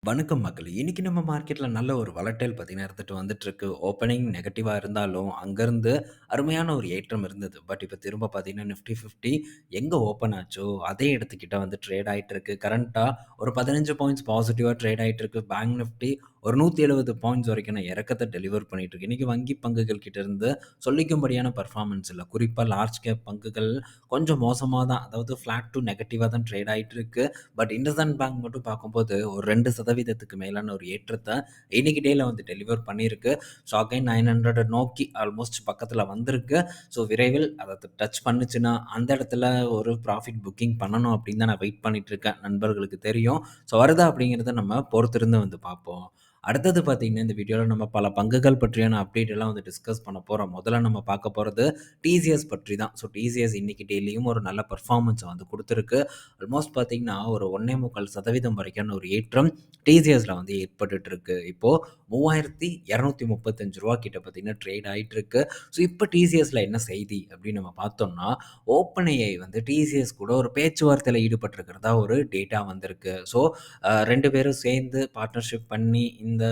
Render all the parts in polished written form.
வணக்கம் மக்களே. இன்னைக்கு நம்ம மார்க்கெட்ல நல்ல ஒரு வளட்டைல் பார்த்தீங்கன்னா இருந்துட்டு வந்துட்டுருக்கு. ஓப்பனிங் நெகட்டிவா இருந்தாலும், அங்கருந்து அருமையான ஒரு ஏற்றம் இருந்தது. பட் இப்ப திரும்ப பார்த்தீங்கன்னா நிஃப்டி 50 எங்க ஓப்பன் ஆச்சோ, அதே இடத்துக்கிட்ட வந்து ட்ரேட் ஆயிட்டு இருக்கு. கரண்ட்டா ஒரு 15 பாயிண்ட்ஸ் பாசிட்டிவா ட்ரேட் ஆயிட்டு இருக்கு. பேங்க் நிஃப்டி ஒரு 170 பாயிண்ட்ஸ் வரைக்கான இறக்கத்த டெலிவர் பண்ணிட்டு இருக்கு. இன்னைக்கு வங்கி பங்குகள் கிட்ட இருந்து சொல்லிக்கும்படியான பெர்ஃபார்மன்ஸ் இல்ல. குறிப்பா லார்ஜ் கேப் பங்குகள் கொஞ்சம் மோசமா தான், அதாவது ஃப்ளாட் டூ நெகட்டிவா தான் ட்ரேட் ஆயிட்டு இருக்கு. பட் இண்டஸ்இண்ட் பேங்க் மட்டும் பார்க்கும்போது ஒரு 2% மேலான ஒரு ஏற்றத்த இன்னைக்கு டேல வந்து டெலிவர் பண்ணியிருக்கு. ஸோ அகைன் 900 நோக்கி ஆல்மோஸ்ட் பக்கத்துல வந்திருக்கு. ஸோ விரைவில் அத டச் பண்ணுச்சுன்னா, அந்த இடத்துல ஒரு ப்ராஃபிட் புக்கிங் பண்ணணும் அப்படின்னு தான் நான் வெயிட் பண்ணிட்டு இருக்கேன். நண்பர்களுக்கு தெரியும். ஸோ வருதா அப்படிங்கிறத நம்ம பொறுத்திருந்து வந்து பார்ப்போம். அடுத்தது பார்த்தீங்கன்னா, இந்த வீடியோல நம்ம பல பங்குகள் பற்றியான அப்டேட் எல்லாம் வந்து டிஸ்கஸ் பண்ண போறோம். முதல்ல நம்ம பார்க்க போறது டிசிஎஸ் பற்றி தான். ஸோ டிசிஎஸ் இன்னைக்கு டேலயும் ஒரு நல்ல பெர்ஃபார்மன்ஸ வந்து குடுத்திருக்கு. ஆல்மோஸ்ட் பார்த்தீங்கன்னா, ஒரு 1.25% வரைக்கான ஒரு ஏற்றம் டிசிஎஸ்ல வந்து ஏற்பட்டுட்டு இருக்கு. இப்போ ரூ. 3235 கிட்ட பார்த்தீங்கன்னா ட்ரேட் ஆயிட்டு இருக்கு. ஸோ இப்போ டிசிஎஸ்ல என்ன செய்தி அப்படின்னு நம்ம பார்த்தோம்னா, ஓப்பன் ஏஐ வந்து டிசிஎஸ் கூட ஒரு பேச்சுவார்த்தையில ஈடுபட்டிருக்கிறதா ஒரு டேட்டா வந்திருக்கு. ஸோ 2 பேரும் சேர்ந்து பார்ட்னர்ஷிப் பண்ணி இந்த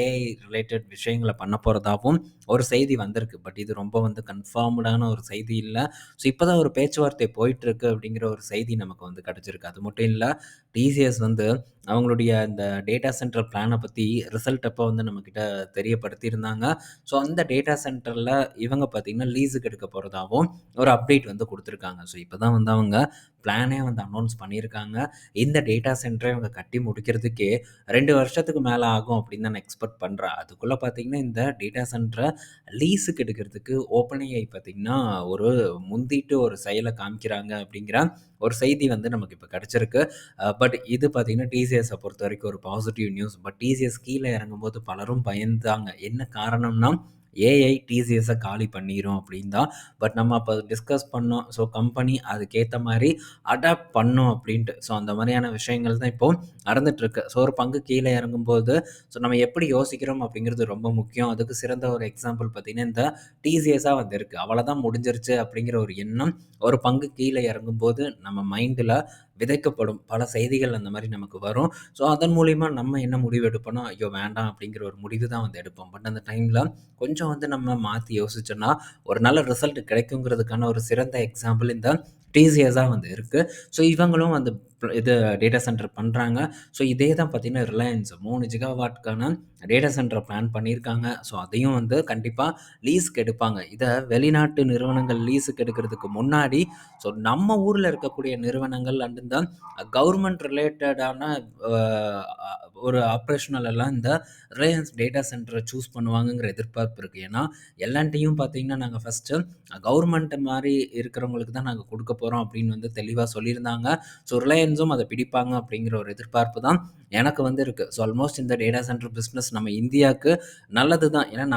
ஏஐ ரிலேட்டட் விஷயங்கள பண்ண போறதாவும் ஒரு செய்தி வந்திருக்கு. பட் இது ரொம்ப வந்து கன்ஃபார்ம்டான ஒரு செய்தி இல்ல. ஸோ இப்போ தான் ஒரு பேச்சுவார்த்தை போயிட்டுருக்கு அப்படிங்கிற ஒரு செய்தி நமக்கு வந்து கிடைச்சிருக்கு. அது மட்டும் இல்ல, டிசிஎஸ் வந்து அவங்களுடைய இந்த டேட்டா சென்டர் பிளான பத்தி ரிசல்ட் அப்போ வந்து நம்மகிட்ட தெரியப்படுத்தியிருந்தாங்க. ஸோ அந்த டேட்டா சென்டர்ல இவங்க பார்த்தீங்கன்னா லீஸுக்கு எடுக்க போறதாவும் ஒரு அப்டேட் வந்து குடுத்துருக்காங்க. ஸோ இப்போ தான் வந்து அவங்க பிளானே வந்து அனௌன்ஸ் பண்ணியிருக்காங்க. இந்த டேட்டா சென்டர இவங்க கட்டி முடிக்கிறதுக்கே 2 வருஷத்துக்கு மேல ஆகும் அப்படின்னு தான் நான் எக்ஸ்பெக்ட் பண்றேன். அதுக்குள்ள பார்த்தீங்கன்னா, இந்த டேட்டா சென்டர லீஸுக்கு எடுக்கிறதுக்கு ஓப்பன் ஏஐ பார்த்தீங்கன்னா, ஒரு முந்திட்டு ஒரு செயல காமிக்கிறாங்க அப்படிங்கிற ஒரு செய்தி வந்து நமக்கு இப்ப கிடைச்சிருக்கு. பட் இது பார்த்தீங்கன்னா, டிசிஎஸ்ஸ பொறுத்தவரைக்கும் ஒரு பாசிட்டிவ் நியூஸ். பட் டிசிஎஸ் கீழ இறங்கும்போது பலரும் பயந்தாங்க. என்ன காரணம்னா, ஏஐ டிசிஎஸ்ஸ காலி பண்ணிரும் அப்படின்னு தான். பட் நம்ம அப்ப டிஸ்கஸ் பண்ணோம். ஸோ கம்பெனி அதுக்கேத்த மாரி அடாப்ட் பண்ணும் அப்படின்ட்டு. ஸோ அந்த மாரியான விஷயங்கள் தான் இப்போ நடந்துட்டுருக்கு. ஸோ ஒரு பங்கு கீழ இறங்கும்போது, ஸோ நம்ம எப்படி யோசிக்கிறோம் அப்படிங்கிறது ரொம்ப முக்கியம். அதுக்கு சிறந்த ஒரு எக்ஸாம்பிள் பார்த்தீங்கன்னா, இந்த டிசிஎஸ்ஸா வந்து இருக்கு. அவ்வளதான் முடிஞ்சிருச்சு அப்படிங்கிற ஒரு எண்ணம் ஒரு பங்கு கீழ இறங்கும்போது நம்ம மைண்ட்ல விதைக்கப்படும். பல செய்திகள் அந்த மாரி நமக்கு வரும். ஸோ அதன் மூலியமா நம்ம என்ன முடிவு எடுப்போம்னா, ஐயோ! வேண்டாம் அப்படிங்கிற ஒரு முடிவு தான் வந்து எடுப்போம். பட் அந்த டைம்ல கொஞ்சம் வந்து நம்ம மாத்தி யோசிச்சோம்னா, ஒரு நல்ல ரிசல்ட் கிடைக்குங்கிறதுக்கான ஒரு சிறந்த எக்ஸாம்பிள் இந்த டிசிஎஸ்ஸா வந்து இருக்கு. ஸோ இவங்களும் வந்து இது டேட்டா சென்டர் பண்றாங்க. ஸோ இதே தான் பார்த்தீங்கன்னா, ரிலையன்ஸ் 3 ஜிகாவாட்க்கான டேட்டா சென்டர பிளான் பண்ணியிருக்காங்க. ஸோ அதையும் வந்து கண்டிப்பா லீஸ்க்கு எடுப்பாங்க. இத வெளிநாட்டு நிறுவனங்கள் லீஸுக்கு எடுக்கிறதுக்கு முன்னாடி, ஸோ நம்ம ஊர்ல இருக்கக்கூடிய நிறுவனங்கள் அண்ட் இந்த கவர்மெண்ட் ரிலேட்டடான அ ஒரு ஆப்பரேஷனல் எல்லாம் இந்த ரிலையன்ஸ் டேட்டா சென்டர சூஸ் பண்ணுவாங்கங்கிற எதிர்பார்ப்பு இருக்கு. ஏன்னா, எல்&டியும் பார்த்தீங்கன்னா, நாங்க ஃபர்ஸ்ட்டு கவர்மெண்ட் மாரி இருக்கிறவங்களுக்கு தான் நாங்க குடுக்க போறோம் அப்படின்னு வந்து தெளிவா சொல்லியிருந்தாங்க. ஸோ ரிலையன்ஸும் அத பிடிப்பாங்க அப்படிங்கிற ஒரு எதிர்பார்ப்பு தான் எனக்கு வந்து இருக்கு. ஸோ ஆல்மோஸ்ட் இந்த டேட்டா சென்டர் பிசினஸ் நம்ம இந்தியாக்கு நல்லது தான். ஏன்னா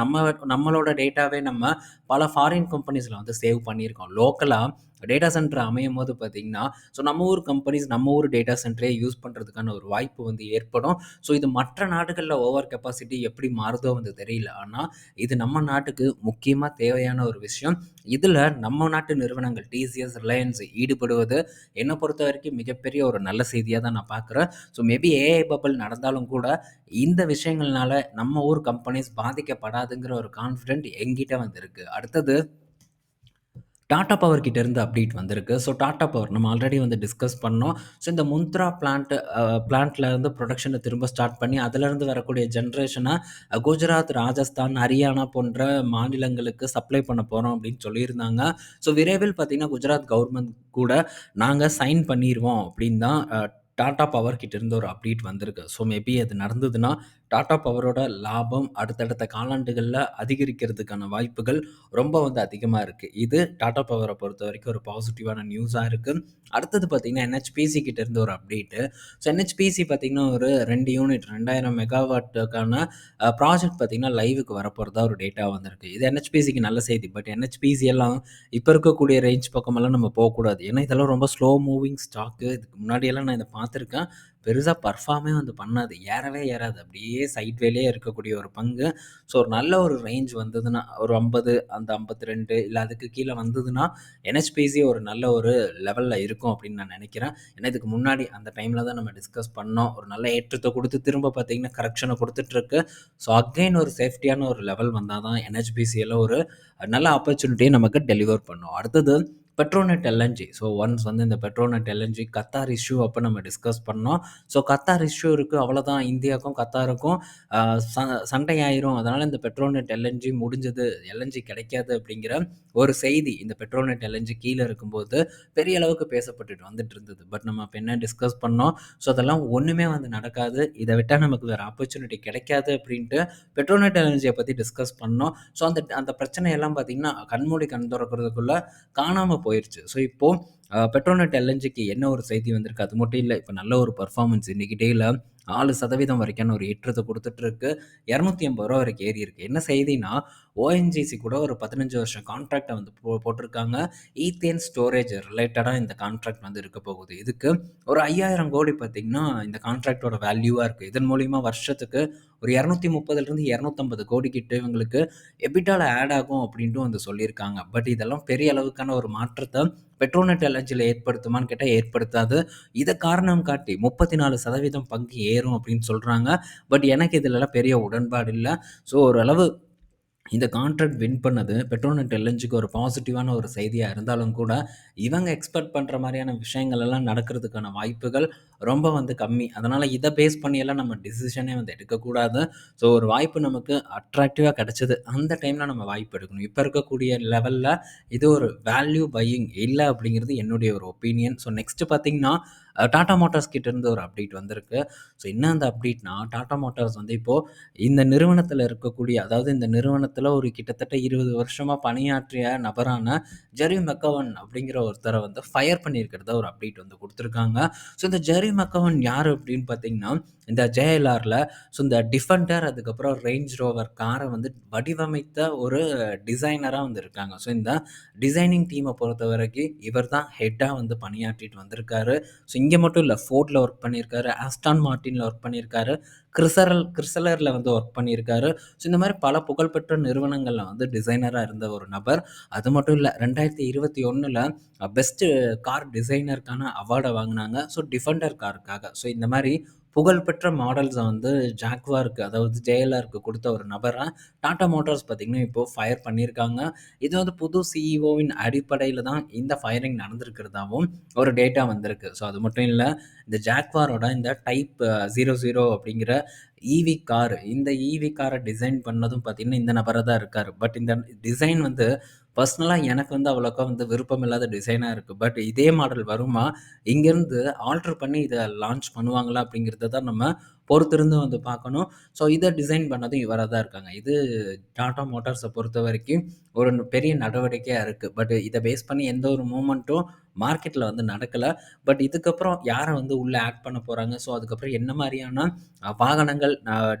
நம்மளோட டேட்டாவே நம்ம பல ஃபாரின் கம்பெனிஸ்ல வந்து சேவ் பண்ணியிருக்கோம். லோக்கலா டேட்டா சென்டர் அமையும்போது பார்த்தீங்கன்னா, ஸோ நம்ம ஊர் கம்பெனிஸ் நம்ம ஊர் டேட்டா சென்டரே யூஸ் பண்றதுக்கான ஒரு வாய்ப்பு வந்து ஏற்படும். ஸோ இது மற்ற நாடுகள்ல ஓவர் கெப்பாசிட்டி எப்படி மாறுதோ வந்து தெரியல. ஆனா, இது நம்ம நாட்டுக்கு முக்கியமா தேவையான ஒரு விஷயம். இதுல நம்ம நாட்டு நிறுவனங்கள் டிசிஎஸ், ரிலையன்ஸ் ஈடுபடுவது என்ன பொறுத்தவரைக்கும் மிகப்பெரிய ஒரு நல்ல செய்தியா தான் நான் பார்க்குறேன். ஸோ மேபி ஏஐ பபிள் நடந்தாலும் கூட, இந்த விஷயங்கள்னால நம்ம ஊர் கம்பெனிஸ் பாதிக்கப்படாதுங்கிற ஒரு கான்ஃபிடென்ட் என்கிட்ட வந்து இருக்கு. அடுத்தது டாடா பவர் கிட்ட இருந்து அப்டேட் வந்திருக்கு. ஸோ டாடா பவர் நம்ம ஆல்ரெடி வந்து டிஸ்கஸ் பண்ணோம். ஸோ இந்த முந்த்ரா பிளான்ட்ல இருந்து புரொடக்ஷன திரும்ப ஸ்டார்ட் பண்ணி, அதிலிருந்து வரக்கூடிய ஜெனரேஷன குஜராத், ராஜஸ்தான், ஹரியானா போன்ற மாநிலங்களுக்கு சப்ளை பண்ண போறோம் அப்படின்னு சொல்லியிருந்தாங்க. ஸோ விரைவில் பார்த்தீங்கன்னா, குஜராத் கவர்மெண்ட் கூட நாங்க சைன் பண்ணிருவோம் அப்படின்னு தான் டாடா பவர் கிட்ட இருந்து ஒரு அப்டேட் வந்திருக்கு. ஸோ மேபி அது நடந்ததுன்னா, டாடா பவரோட லாபம் அடுத்தடுத்த காலாண்டுகள்ல அதிகரிக்கிறதுக்கான வாய்ப்புகள் ரொம்ப வந்து அதிகமா இருக்கு. இது டாடா பவர பொறுத்தவரைக்கும் ஒரு பாசிட்டிவான நியூஸா இருக்கு. அடுத்தது பார்த்தீங்கன்னா, என்ஹெச்பிசி கிட்ட இருந்து ஒரு அப்டேட்டு. ஸோ என்ஹெச்பிசி பார்த்தீங்கன்னா, ஒரு 2 யூனிட் 2000 மெகாவாட்டுக்கான ப்ராஜெக்ட் பார்த்தீங்கன்னா, லைவுக்கு வரப்போறதா ஒரு டேட்டா வந்திருக்கு. இது என்ஹெச்பிசிக்கு நல்ல செய்தி. பட் என்ஹெச்பிசி எல்லாம் இப்ப இருக்கக்கூடிய ரேஞ்ச் பக்கமெல்லாம் நம்ம போக்கூடாது. ஏன்னா, இதெல்லாம் ரொம்ப ஸ்லோ மூவிங் ஸ்டாக்கு. இதுக்கு முன்னாடியெல்லாம் நான் இத பார்த்துருக்கேன். பெருசா பெர்ஃபார்மே வந்து பண்ணாது. ஏறவே ஏறாது. அப்படியே சைட்வேலயே இருக்கக்கூடிய ஒரு பங்கு. ஸோ ஒரு நல்ல ஒரு ரேஞ்ச் வந்ததுன்னா, ஒரு 50 அந்த 52 இல்ல அதுக்கு கீழ வந்ததுன்னா, NHPC ஒரு நல்ல ஒரு லெவல்ல இருக்கும் அப்படின்னு நான் நெனைக்கிறேன். ஏன்னா இதுக்கு முன்னாடி அந்த டைம்ல தான் நம்ம டிஸ்கஸ் பண்ணோம். ஒரு நல்ல ஏற்றத்த குடுத்து திரும்ப பார்த்தீங்கன்னா, கரெக்ஷன குடுத்துட்டுருக்கு. ஸோ அகைன் ஒரு சேஃப்டியான ஒரு லெவல் வந்தா தான் NHPCல ஒரு நல்ல ஆப்பர்ச்சுனிட்டிய நமக்கு டெலிவர் பண்ணும். அடுத்தது பெட்ரோநெட் எல்என்ஜி. ஸோ ஒன்ஸ் வந்து இந்த பெட்ரோநெட் எல்என்ஜி கத்தார் இஷ்யூ அப்ப நம்ம டிஸ்கஸ் பண்ணோம். ஸோ கத்தார் இஷ்யூ இருக்கு. அவ்வளோதான் இந்தியாவுக்கும், கத்தாருக்கும் அ ச சண்டை ஆயிரும். அதனால இந்த பெட்ரோநெட் எல்என்ஜி முடிஞ்சது. எல்என்ஜி கிடைக்காது அப்படிங்கிற ஒரு செய்தி இந்த பெட்ரோநெட் எல்என்ஜி கீழ இருக்கும்போது பெரிய அளவுக்கு பேசப்பட்டுட்டு வந்துட்டு இருந்தது. பட் நம்ம அப்ப என்ன டிஸ்கஸ் பண்ணோம். ஸோ அதெல்லாம் ஒண்ணுமே வந்து நடக்காது. இத விட்டா நமக்கு வேற ஆப்பர்ச்சுனிட்டி கிடைக்காது அப்படின்ட்டு பெட்ரோநெட் எல்என்ஜிய பத்தி டிஸ்கஸ் பண்ணோம். ஸோ அந்த அந்த பிரச்சனையெல்லாம் பார்த்தீங்கன்னா, கண்மூடி கண் தொறக்கிறதுக்குள்ள காணாம போயிருச்சு. ஸோ இப்போ பெட்ரோநெட் எல்என்ஜிக்கு என்ன ஒரு செய்தி வந்திருக்கு, அது மட்டும் இல்ல. இப்ப நல்ல ஒரு பெர்ஃபார்மன்ஸ் இன்னைக்கு டேல 4% வரைக்கான ஒரு ஏற்றத்த குடுத்துட்டு இருக்கு. ரூ. 250 வரைக்கும் ஏறியிருக்கு. என்ன செய்தின்னா, ONGC கூட ஒரு 15 வருஷம் கான்ட்ராக்ட்ட வந்து போட்டிருக்காங்க. ஈத்தேன் ஸ்டோரேஜ் ரிலேட்டடா இந்த கான்ட்ராக்ட் வந்து இருக்க போகுது. இதுக்கு ஒரு 5000 கோடி பார்த்தீங்கன்னா, இந்த கான்ட்ராக்ட்டோட வேல்யூவா இருக்கு. இதன் மூலியமா வருஷத்துக்கு ஒரு 230லிருந்து 250 கோடி கிட்ட இவங்களுக்கு எபிட்டால ஆட் ஆகும் அப்படின்ட்டும் வந்து சொல்லியிருக்காங்க. பட் இதெல்லாம் பெரிய அளவுக்கான ஒரு மாற்றத்த பெட்ரோநெட் எல்என்ஜில ஏற்படுத்துமான்னு கேட்டா ஏற்படுத்தாது. இத காரணம் காட்டி 34% பங்கு ஏறும் அப்படின்னு சொல்றாங்க. பட் எனக்கு இதுலலாம் பெரிய உடன்பாடு இல்ல. ஸோ ஓரளவு இந்த கான்ட்ராக்ட் வின் பண்ணது பெட்ரோநெட் எல்என்ஜிக்கு ஒரு பாசிட்டிவான ஒரு செய்தியா இருந்தாலும் கூட, இவங்க எக்ஸ்பெக்ட் பண்ற மாரியான விஷயங்கள் எல்லாம் நடக்கிறதுக்கான வாய்ப்புகள் ரொம்ப வந்து கம்மி. அதனால இத பேஸ் பண்ணியெல்லாம் நம்ம டிசிஷனே வந்து எடுக்கக்கூடாது. ஸோ ஒரு வாய்ப்பு நமக்கு அட்ராக்டிவா கிடைச்சது. அந்த டைம்ல நம்ம வாய்ப்பு எடுக்கணும். இப்ப இருக்கக்கூடிய லெவல்ல இது ஒரு வேல்யூ பையிங் இல்ல அப்படிங்கிறது என்னுடைய ஒரு ஒப்பீனியன். ஸோ நெக்ஸ்ட் பார்த்தீங்கன்னா, டாடா மோட்டார்ஸ் கிட்ட இருந்து ஒரு அப்டேட் வந்திருக்கு. ஸோ என்ன அந்த அப்டேட்னா, டாடா மோட்டார்ஸ் வந்து இப்போ இந்த நிறுவனத்தில இருக்கக்கூடிய அதாவது இந்த நிறுவனத்தில ஒரு கிட்டத்தட்ட 20 வருஷமா பணியாற்றிய நபரான ஜெர்ரி மெக்கவன் அப்படிங்கிற ஒருத்தர வந்து ஃபயர் பண்ணியிருக்கிறதா ஒரு அப்டேட் வந்து குடுத்துருக்காங்க. ஸோ இந்த ஜெர்ரி மெக்கவன் யாரு அப்படின்னு பார்த்தீங்கன்னா, இந்த JLRல ஸோ இந்த டிஃபெண்டர் அதுக்கப்புறம் ரேஞ்ச் ரோவர் கார வந்து வடிவமைத்த ஒரு டிசைனரா வந்து இருக்காங்க. ஸோ இந்த டிசைனிங் டீம பொறுத்தவரைக்கும் இவர் தான் ஹெட்டா வந்து பணியாற்றிட்டு வந்திருக்காரு. ஸோ இங்க மட்டும் இல்ல ஃபோர்ட்ல ஒர்க் பண்ணியிருக்காரு, ஆஸ்டான் மார்டின்ல ஒர்க் பண்ணியிருக்காரு, கிறிசலர்ல வந்து ஒர்க் பண்ணியிருக்காரு. ஸோ இந்த மாரி பல புகழ்பெற்ற நிறுவனங்கள்ல வந்து டிசைனரா இருந்த ஒரு நபர். அது மட்டும் இல்ல 2021ல பெஸ்ட் கார் டிசைனருக்கான அவார்ட வாங்குனாங்க. So Defender காருக்காக. ஸோ இந்த மாரி புகழ்பெற்ற மாடல்ஸ வந்து ஜாக்வாருக்கு அதாவது JLRக்கு குடுத்த ஒரு நபர டாடா மோட்டார்ஸ் பார்த்தீங்கன்னா, இப்போ ஃபயர் பண்ணியிருக்காங்க. இது வந்து புது சிஇஓவின் அடிப்படையில தான் இந்த ஃபயரிங் நடந்திருக்கிறதாவும் ஒரு டேட்டா வந்திருக்கு. ஸோ அது மட்டும் இல்ல, இந்த ஜாக்வாரோட இந்த டைப் 00 அப்படிங்கிற ஈவி கார் இந்த ஈவி கார டிசைன் பண்ணதும் பார்த்தீங்கன்னா, இந்த நபரா தான் இருக்காரு. பட் இந்த டிசைன் வந்து பர்சனலா எனக்கு வந்து அவ்வளோக்கா வந்து விருப்பம் இல்லாத டிசைனா இருக்கு. பட் இதே மாடல் வருமா? இங்கேருந்து ஆல்டர் பண்ணி இத லான்ச் பண்ணுவாங்களா? அப்படிங்கிறத தான் நம்ம பொறுத்திருந்து வந்து பார்க்கணும். ஸோ இத டிசைன் பண்ணதும் இவரா தான் இருக்காங்க. இது டாடா மோட்டார்ஸ பொறுத்தவரைக்கும் ஒரு பெரிய நடவடிக்கையா இருக்கு. பட் இத பேஸ் பண்ணி எந்த ஒரு மூவ்மெண்ட்டும் மார்க்கெட்ல வந்து நடக்கல. பட் இதுக்கப்புறம் யார வந்து உள்ள ஆட் பண்ண போறாங்க? ஸோ அதுக்கப்புறம் என்ன மாரியான வாகனங்கள்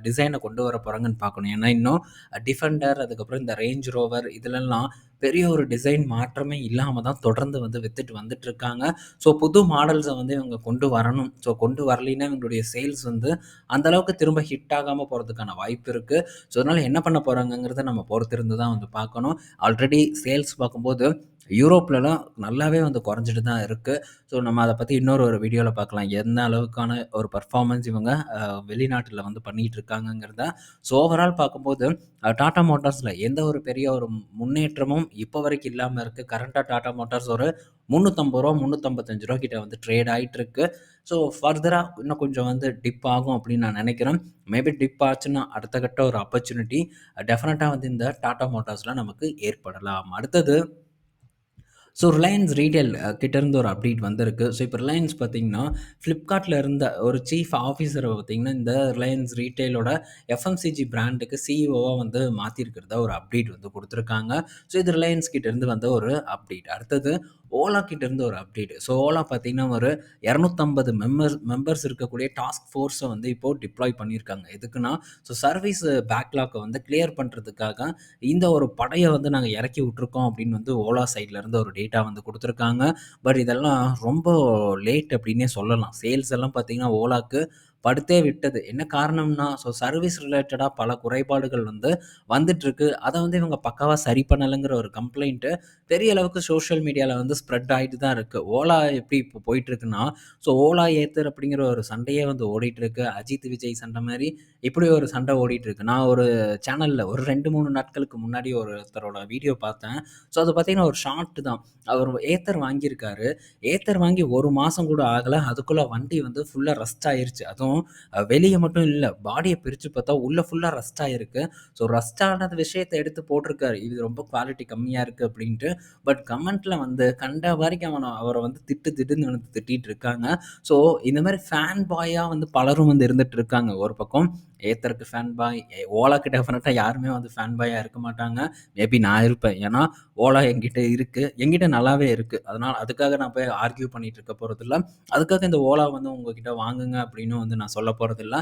டிசைன கொண்டு வர போறாங்கன்னு பார்க்கணும். ஏன்னா இன்னும் டிஃபெண்டர் அதுக்கப்புறம் இந்த ரேஞ்ச் ரோவர் இதுலலாம் பெரிய ஒரு டிசைன் மாற்றமே இல்லாம தான் தொடர்ந்து வந்து வித்துட்டு வந்துட்டுருக்காங்க. ஸோ புது மாடல்ஸ வந்து இவங்க கொண்டு வரணும். ஸோ கொண்டு வரலைன்னா இவங்களுடைய சேல்ஸ் வந்து அந்த அளவுக்கு திரும்ப ஹிட் ஆகாம போறதுக்கான வாய்ப்பு இருக்கு. ஸோ அதனால என்ன பண்ண போறாங்கங்கிறத நம்ம பொறுத்திருந்து தான் வந்து பார்க்கணும். ஆல்ரெடி சேல்ஸ் பார்க்கும்போது யூரோப்லலாம் நல்லாவே வந்து குறைஞ்சிட்டு தான் இருக்கு. ஸோ நம்ம அத பத்தி இன்னொரு ஒரு வீடியோல பார்க்கலாம். என்ன அளவுக்கான ஒரு பெர்ஃபார்மன்ஸ் இவங்க வெளிநாட்டுல வந்து பண்ணிட்டு இருக்காங்கங்கிறத. ஸோ ஓவரால் பார்க்கும்போது டாடா மோட்டார்ஸ்ல எந்த ஒரு பெரிய ஒரு முன்னேற்றமும் இப்போ வரைக்கும் இல்லாம இருக்கு. கரண்ட்டா டாடா மோட்டார்ஸ் ஒரு ரூ. 350 ரூ. 355 கிட்ட வந்து ட்ரேட் ஆயிட்டு இருக்கு. ஸோ ஃபர்தரா இன்னும் கொஞ்சம் வந்து டிப் ஆகும் அப்படின்னு நான் நினைக்கிறேன். மேபி டிப் ஆச்சுன்னா அடுத்த கட்ட ஒரு ஆப்பர்ச்சுனிட்டி டெஃபினட்டா வந்து இந்த டாடா மோட்டார்ஸ்ல நமக்கு ஏற்படலாம். அடுத்தது ஸோ ரிலையன்ஸ் ரீட்டெயில் கிட்ட இருந்து ஒரு அப்டேட் வந்திருக்கு. ஸோ இப்போ ரிலையன்ஸ் பார்த்தீங்கன்னா, Flipkartல இருந்த ஒரு சீஃப் ஆஃபீசர பார்த்தீங்கன்னா, இந்த ரிலையன்ஸ் ரீட்டெயிலோட FMCG பிராண்டுக்கு சிஇஓவா வந்து மாத்தியிருக்கிறதா ஒரு அப்டேட் வந்து குடுத்துருக்காங்க. ஸோ இது ரிலையன்ஸ் கிட்ட இருந்து வந்த ஒரு அப்டேட். அடுத்தது ஓலா கிட்ட இருந்து ஒரு அப்டேட். ஸோ ஓலா பார்த்தீங்கன்னா, ஒரு 250 மெம்பர்ஸ் இருக்கக்கூடிய டாஸ்க் ஃபோர்ஸ வந்து இப்போ டிப்ளாய் பண்ணியிருக்காங்க. எதுக்குன்னா, ஸோ சர்வீஸ் பேக்லாக்க வந்து கிளியர் பண்றதுக்காக இந்த ஒரு படைய வந்து நாங்க இறக்கி விட்டுருக்கோம் அப்படின்னு வந்து ஓலா சைட்ல இருந்து ஒரு டேட்டா டேட்டா வந்து குடுத்துருக்காங்க. பட் இதெல்லாம் ரொம்ப லேட் அப்டின்னே சொல்லலாம். சேல்ஸ் எல்லாம் பார்த்தீங்கன்னா, ஓலாக்கு படுத்தே விட்டது. என்ன காரணம்னா, சர்வீஸ் ரிலேட்டடா பல குறைபாடுகள் வந்து வந்துட்டுருக்கு. அத வந்து இவங்க பக்காவா சரி பண்ணலங்கிற ஒரு கம்ப்ளைண்ட் பெரிய அளவுக்கு சோஷியல் மீடியால வந்து ஸ்ப்ரெட் ஆயிட்டு தான் இருக்கு. ஓலா எப்படி இப்போ போயிட்டுருக்குன்னா, ஓலா, ஏத்தர் அப்படிங்கிற ஒரு சண்டையே வந்து ஓடிட்டுருக்கு. அஜித், விஜய் சண்டை மாரி இப்படி ஒரு சண்டை ஓடிட்டுருக்கு. நான் ஒரு சேனல்ல ஒரு 2, 3 நாட்களுக்கு முன்னாடி ஒருத்தரோட வீடியோ பார்த்தேன். அது பார்த்தீங்கன்னா, ஒரு ஷார்ட் தான். அவர் ஏத்தர் வாங்கியிருக்காரு. ஏத்தர் வாங்கி 1 மாசம் கூட ஆகல. அதுக்குள்ள வண்டி வந்து ஃபுல்லா ரஸ்ட் ஆயிருச்சு. அதுவும் வெளிய மட்டும் இல்ல. பாடிய பிரிச்சு பார்த்தா உள்ள ஃபுல்லா ரஸ்ட் ஆயிருக்கு. ரஸ்ட் ஆனது விஷயத்த எடுத்து போட்டிருக்காரு. இது ரொம்ப குவாலிட்டி கம்மியா இருக்கு அப்டின்ட்டு. பட் கமெண்ட்ல வந்து கண்ட வரைக்கும் அவர வந்து திட்டு திட்டுன்னு வந்து திட்டிட்டு இருக்காங்க. ஸோ இந்த மாரி ஃபேன் பாயா வந்து பலரும் வந்து இருந்துட்டு இருக்காங்க. ஒரு பக்கம் ஏத்தருக்கு ஃபேன் பாய், ஓலாக்கு டெஃபினட்டா யாருமே வந்து ஃபேன் பாயா இருக்க மாட்டாங்க. மேபி நான் இருப்பேன். ஏன்னா ஓலா என்கிட்ட இருக்கு. என்கிட்ட நல்லாவே இருக்கு. அதனால அதுக்காக நான் போய் ஆர்க்யூ பண்ணிட்டு இருக்க போறதில்ல. அதுக்காக இந்த ஓலா வந்து உங்ககிட்ட வாங்குங்க அப்படின்னு வந்து நான் சொல்ல போறதில்ல.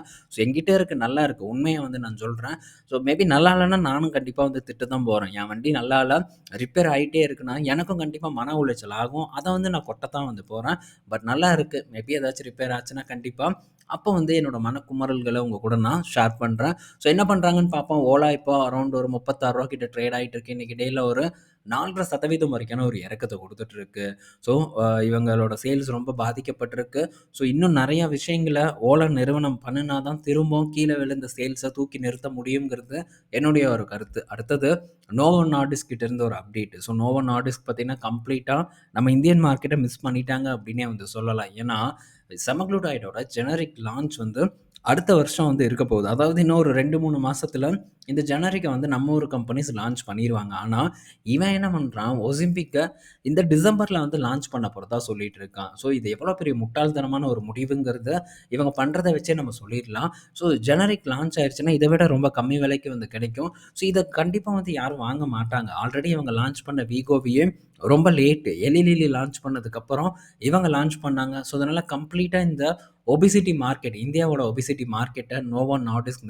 என்கிட்ட இருக்கு, நல்லா இருக்கு. உண்மைய வந்து நான் சொல்றேன். மேபி நல்லா இல்லன்னா நானும் கண்டிப்பா வந்து திட்ட தான் போறேன். என் வண்டி நல்லா இல்ல, ரிப்பேர் ஆயிட்டே இருக்குன்னா, எனக்கும் கண்டிப்பா மன உளைச்சல் ஆகும். அத வந்து நான் கொட்டத்தான் வந்து போறேன். பட் நல்லா இருக்கு. மேபி ஏதாச்சும் ரிப்பேர் ஆச்சுன்னா கண்டிப்பா அப்போ வந்து என்னோட மனக்குமறல்கள உங்க கூட நான் ஷேர் பண்றேன். என்ன பண்றாங்கன்னு பார்ப்போம். ஓலா இப்போ அரவுண்ட் ஒரு ரூ. 36 கிட்ட ட்ரேட் ஆயிட்டு இருக்கு. இன்னைக்கு டேல ஒரு 4.5% வரைக்கான ஒரு இறக்கத்த குடுத்துட்டு இருக்கு. ஸோ இவங்களோட சேல்ஸ் ரொம்ப பாதிக்கப்பட்டிருக்கு. இன்னும் நெறைய விஷயங்கள ஓலா நிறுவனம் பண்ணுனா தான் திரும்பவும் கீழ விழுந்த சேல்ஸ தூக்கி நிறுத்த முடியுங்கிறது என்னுடைய ஒரு கருத்து. அடுத்தது நோவோ நார்டிஸ்க் கிட்ட இருந்து ஒரு அப்டேட். நோவோ நார்டிஸ்க் பார்த்தீங்கன்னா, கம்ப்ளீட்டா நம்ம இந்தியன் மார்க்கெட்ட மிஸ் பண்ணிட்டாங்க அப்டின்னே வந்து சொல்லலாம். ஏன்னா, செமக்ளூடைடோட ஜெனரிக் லான்ச் வந்து அடுத்த வருஷம் வந்து இருக்க போகுது. அதாவது இன்னும் ஒரு 2, 3 மாசத்துல இந்த ஜெனரிக்க வந்து நம்ம ஊர் கம்பெனிஸ் லான்ச் பண்ணிருவாங்க. ஆனா, இவன் என்ன பண்றான், ஒசிம்பிக்க இந்த டிசம்பர்ல வந்து லான்ச் பண்ண போறதா சொல்லிட்டு இருக்கான். இது எவ்வளோ பெரிய முட்டாள்தனமான ஒரு முடிவுங்கிறத இவங்க பண்றத வச்சே நம்ம சொல்லிடலாம். ஜெனரிக் லான்ச் ஆயிருச்சுன்னா, இத விட ரொம்ப கம்மி விலைக்கு வந்து கிடைக்கும். இத கண்டிப்பா வந்து யாரும் வாங்க மாட்டாங்க. ஆல்ரெடி இவங்க லான்ச் பண்ண வீகோவியே ரொம்ப லேட். எலிலிலி லான்ச் பண்ணதுக்கப்புறம் இவங்க லான்ச் பண்ணாங்க. அதனால கம்ப்ளீட்டா இந்த ஒபிசிட்டி மார்க்கெட், இந்தியாவோட ஒபிசிட்டி மார்க்கெட்ட நோவோ நார்டிஸ்க்